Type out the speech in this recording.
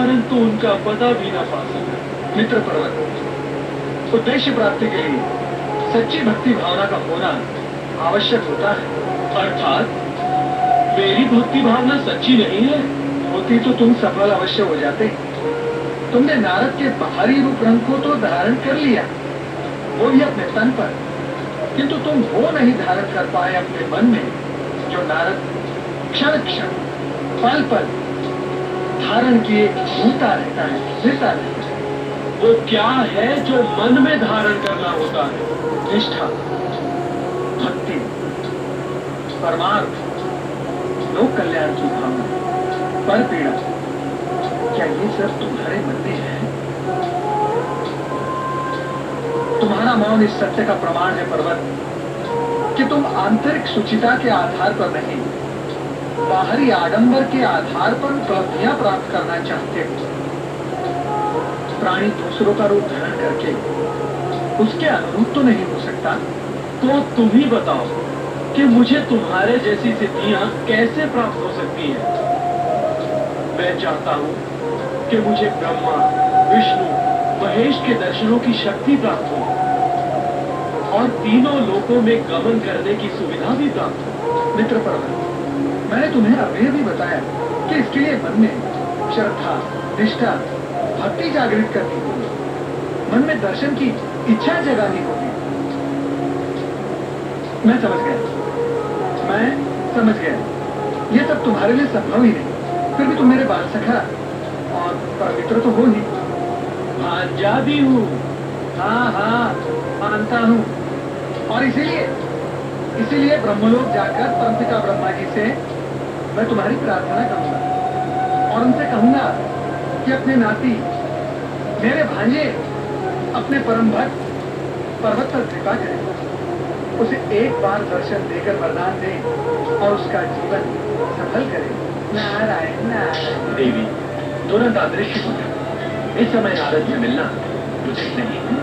कारण तो उनका पता भी ना पा सका। मित्र पर्वत, उद्देश्य प्राप्ति के लिए सच्ची भक्ति भावना का होना आवश्यक होता है। अर्थात मेरी भक्ति भावना सच्ची नहीं है। होती तो तुम सफल अवश्य हो जाते। तुमने नारद के बाहरी रूप रंग को तो धारण कर लिया, वो भी अपने तन पर, किंतु तुम वो नहीं धारण कर पाए अपने मन में जो नारद क्षण क्षण पल पल धारण किए घूमता रहता है, फिरता रहता है। वो क्या है जो मन में धारण करना होता है? निष्ठा, भक्ति, परमार्थ, लोक कल्याण की भावना, पर पीड़ा, क्या ये सब तुम्हारे मन में है? तुम्हारा मौन इस सत्य का प्रमाण है पर्वत कि तुम आंतरिक सुचिता के आधार पर नहीं, बाहरी आडंबर के आधार पर उपलब्धियां प्राप्त करना चाहते हो। प्राणी दूसरों का रूप धारण करके उसके अनुरूप तो नहीं हो सकता। तो तुम ही बताओ कि मुझे तुम्हारे जैसी सिद्धियां कैसे प्राप्त हो सकती हैं? मैं चाहता हूं कि मुझे ब्रह्मा, विष्णु, महेश के दर्शनों की शक्ति प्राप्त हो और तीनों लोकों में गमन करने की सुविधा भी प्राप्त हो। मित्र पर्वत, मैंने तुम्हें अभी भी बताया कि इसके लिए मन में श्रद्धा, निष्ठा, भक्ति जागृत करनी होगी, मन में दर्शन की इच्छा जगानी होगी। मैं समझ गया, ये सब तुम्हारे लिए संभव ही नहीं। फिर भी तुम मेरे बाल सखा और पवित्र तो हो ही। भांजा भी हूँ। हाँ, मानता हूँ। और इसीलिए ब्रह्मलोक जाकर परमपिता ब्रह्मा जी से मैं तुम्हारी प्रार्थना करूंगा और उनसे कहूंगा कि अपने नाती, मेरे भांजे, अपने परम भक्त पर्वत पर कृपा करें, उसे एक बार दर्शन देकर वरदान दें और उसका जीवन सफल करें। नारायण नारायण। देवी तुरंत अदृश्य हो जाए। इस समय नारद से मिलना उचित नहीं है।